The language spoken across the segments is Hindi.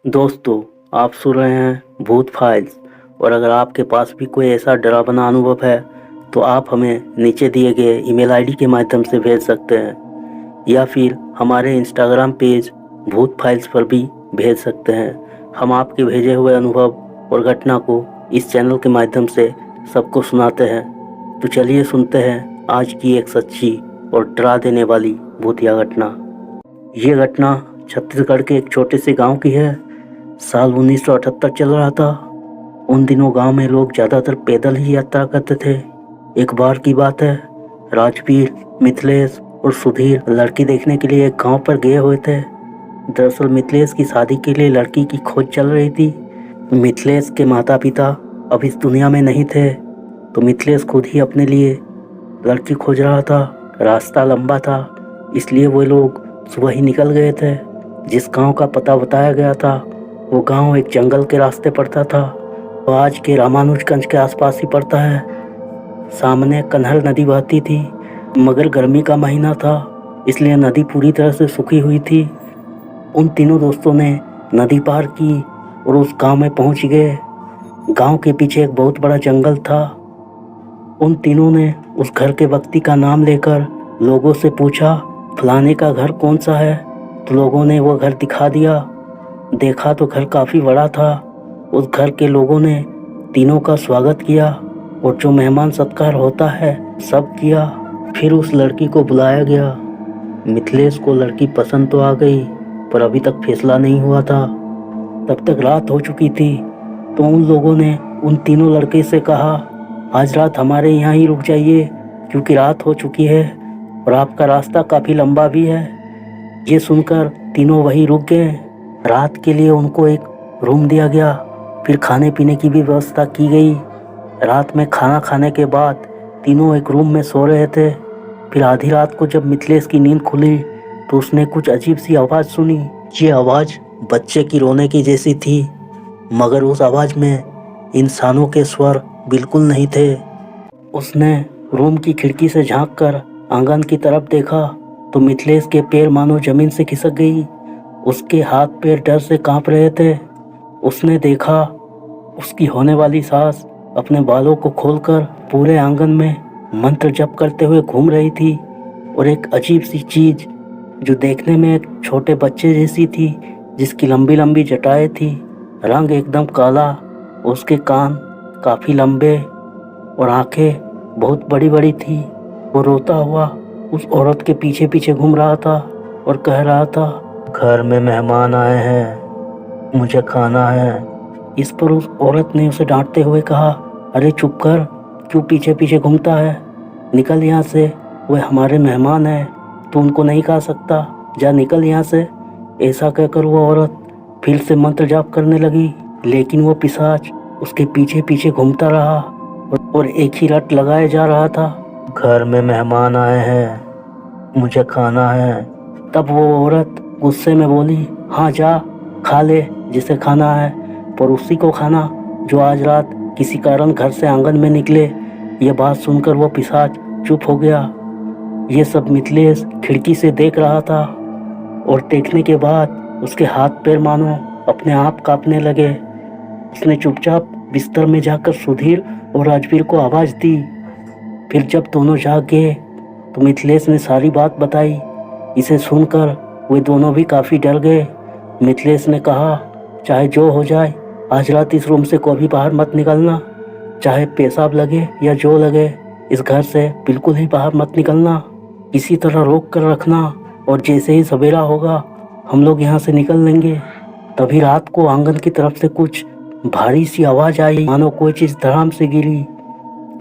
दोस्तों, आप सुन रहे हैं भूत फाइल्स। और अगर आपके पास भी कोई ऐसा डरावना अनुभव है तो आप हमें नीचे दिए गए ईमेल आईडी के माध्यम से भेज सकते हैं या फिर हमारे इंस्टाग्राम पेज भूत फाइल्स पर भी भेज सकते हैं। हम आपके भेजे हुए अनुभव और घटना को इस चैनल के माध्यम से सबको सुनाते हैं। तो चलिए सुनते हैं आज की एक सच्ची और डरा देने वाली भूतिया घटना। ये घटना छत्तीसगढ़ के एक छोटे से गांव की है। साल 1978 चल रहा था। उन दिनों गांव में लोग ज़्यादातर पैदल ही यात्रा करते थे। एक बार की बात है, राजवीर, मिथिलेश और सुधीर लड़की देखने के लिए एक गांव पर गए हुए थे। दरअसल मिथिलेश की शादी के लिए लड़की की खोज चल रही थी। मिथिलेश के माता पिता अब इस दुनिया में नहीं थे, तो मिथिलेश खुद ही अपने लिए लड़की खोज रहा था। रास्ता लंबा था, इसलिए वो लोग सुबह ही निकल गए थे। जिस गांव का पता बताया गया था वो गांव एक जंगल के रास्ते पड़ता था। वो आज के रामानुजगंज के आसपास ही पड़ता है। सामने कन्हल नदी बहती थी, मगर गर्मी का महीना था इसलिए नदी पूरी तरह से सूखी हुई थी। उन तीनों दोस्तों ने नदी पार की और उस गांव में पहुंच गए। गांव के पीछे एक बहुत बड़ा जंगल था। उन तीनों ने उस घर के व्यक्ति का नाम लेकर लोगों से पूछा, फलाने का घर कौन सा है? तो लोगों ने वो घर दिखा दिया। देखा तो घर काफ़ी बड़ा था। उस घर के लोगों ने तीनों का स्वागत किया और जो मेहमान सत्कार होता है सब किया। फिर उस लड़की को बुलाया गया। मिथिलेश को लड़की पसंद तो आ गई, पर अभी तक फैसला नहीं हुआ था। तब तक रात हो चुकी थी, तो उन लोगों ने उन तीनों लड़के से कहा, आज रात हमारे यहाँ ही रुक जाइए क्योंकि रात हो चुकी है और आपका रास्ता काफ़ी लंबा भी है। ये सुनकर तीनों वहीं रुक गए। रात के लिए उनको एक रूम दिया गया, फिर खाने पीने की भी व्यवस्था की गई। रात में खाना खाने के बाद तीनों एक रूम में सो रहे थे। फिर आधी रात को जब मिथिलेश की नींद खुली तो उसने कुछ अजीब सी आवाज़ सुनी। ये आवाज़ बच्चे की रोने की जैसी थी, मगर उस आवाज़ में इंसानों के स्वर बिल्कुल नहीं थे। उसने रूम की खिड़की से झांककर आंगन की तरफ देखा तो मिथिलेश के पैर मानो जमीन से खिसक गई। उसके हाथ पैर डर से कांप रहे थे। उसने देखा उसकी होने वाली सास अपने बालों को खोलकर पूरे आंगन में मंत्र जप करते हुए घूम रही थी और एक अजीब सी चीज जो देखने में एक छोटे बच्चे जैसी थी, जिसकी लंबी लंबी जटाएं थी, रंग एकदम काला, उसके कान काफ़ी लंबे और आंखें बहुत बड़ी बड़ी थी। वो रोता हुआ उस औरत के पीछे पीछे घूम रहा था और कह रहा था, घर में मेहमान आए हैं, मुझे खाना है। इस पर उस औरत ने उसे डांटते हुए कहा, अरे चुप कर, क्यों पीछे पीछे घूमता है? निकल यहाँ से, वे हमारे मेहमान हैं, तू उनको नहीं खा सकता, जा निकल यहाँ से। ऐसा कहकर वो औरत फिर से मंत्र जाप करने लगी, लेकिन वो पिशाच उसके पीछे पीछे घूमता रहा और एक ही रट लगाए जा रहा था, घर में मेहमान आए हैं, मुझे खाना है। तब वो औरत गुस्से में बोली, हाँ जा, खा ले जिसे खाना है, पर उसी को खाना जो आज रात किसी कारण घर से आंगन में निकले। ये बात सुनकर वो पिशाच चुप हो गया। ये सब मिथिलेश खिड़की से देख रहा था और देखने के बाद उसके हाथ पैर मानो अपने आप कांपने लगे। उसने चुपचाप बिस्तर में जाकर सुधीर और राजवीर को आवाज़ दी। फिर जब दोनों जाग गए तो मिथिलेश ने सारी बात बताई। इसे सुनकर वे दोनों भी काफ़ी डर गए। मिथिलेश ने कहा, चाहे जो हो जाए, आज रात इस रूम से कभी बाहर मत निकलना, चाहे पेशाब लगे या जो लगे, इस घर से बिल्कुल ही बाहर मत निकलना, किसी तरह रोक कर रखना, और जैसे ही सवेरा होगा हम लोग यहाँ से निकल लेंगे। तभी रात को आंगन की तरफ से कुछ भारी सी आवाज़ आई, मानो कोई चीज़ धड़ाम से गिरी।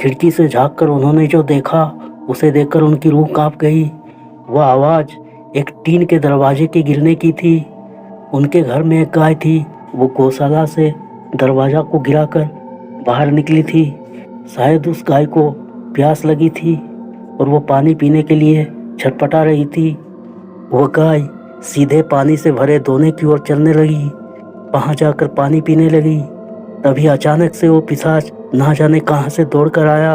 खिड़की से झाँक कर उन्होंने जो देखा उसे देखकर उनकी रूह कांप गई। वह आवाज़ एक टीन के दरवाजे के गिरने की थी। उनके घर में एक गाय थी, वो गौशाला से दरवाज़ा को गिराकर बाहर निकली थी। शायद उस गाय को प्यास लगी थी और वो पानी पीने के लिए छटपटा रही थी। वह गाय सीधे पानी से भरे दोने की ओर चलने लगी, वहाँ जाकर पानी पीने लगी। तभी अचानक से वो पिशाच ना जाने कहाँ से दौड़ कर आया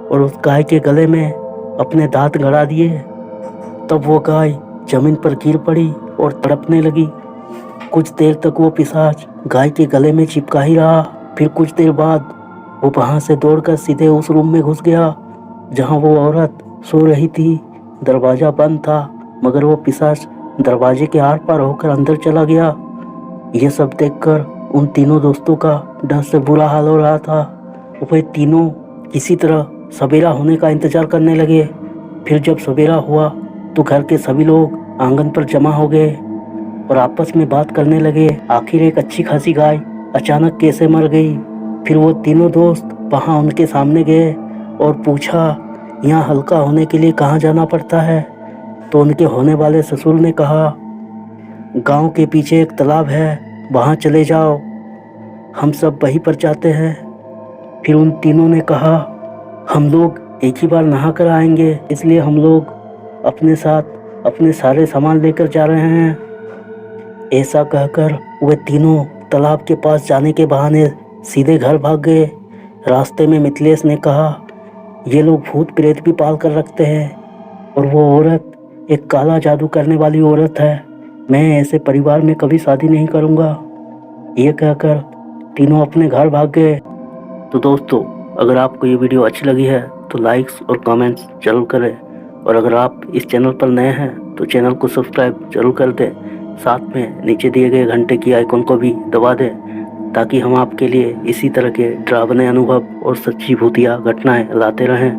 और उस गाय के गले में अपने दांत गड़ा दिए। तब वो गाय जमीन पर गिर पड़ी और तड़पने लगी। कुछ देर तक वो पिशाच गाय के गले में चिपका ही रहा। फिर कुछ देर बाद वो वहां से दौड़कर सीधे उस रूम में घुस गया जहां वो औरत सो रही थी। दरवाजा बंद था, मगर वो पिशाच दरवाजे के आर पार होकर अंदर चला गया। ये सब देखकर उन तीनों दोस्तों का डर से बुरा हाल हो रहा था। वे तीनों किसी तरह सवेरा होने का इंतजार करने लगे। फिर जब सवेरा हुआ तो घर के सभी लोग आंगन पर जमा हो गए और आपस में बात करने लगे, आखिर एक अच्छी खासी गाय अचानक कैसे मर गई। फिर वो तीनों दोस्त वहां उनके सामने गए और पूछा, यहाँ हल्का होने के लिए कहाँ जाना पड़ता है। तो उनके होने वाले ससुर ने कहा, गांव के पीछे एक तालाब है, वहां चले जाओ, हम सब वहीं पर जाते हैं। फिर उन तीनों ने कहा, हम लोग एक ही बार नहा कर आएंगे, इसलिए हम लोग अपने साथ अपने सारे सामान लेकर जा रहे हैं। ऐसा कहकर वे तीनों तालाब के पास जाने के बहाने सीधे घर भाग गए। रास्ते में मिथिलेश ने कहा, ये लोग भूत प्रेत भी पाल कर रखते हैं और वो औरत एक काला जादू करने वाली औरत है। मैं ऐसे परिवार में कभी शादी नहीं करूँगा। ये कहकर तीनों अपने घर भाग गए। तो दोस्तों, अगर आपको ये वीडियो अच्छी लगी है तो लाइक्स और कमेंट्स जरूर करें, और अगर आप इस चैनल पर नए हैं तो चैनल को सब्सक्राइब जरूर कर दें। साथ में नीचे दिए गए घंटे की आइकन को भी दबा दें, ताकि हम आपके लिए इसी तरह के डरावने अनुभव और सच्ची भूतिया घटनाएं लाते रहें।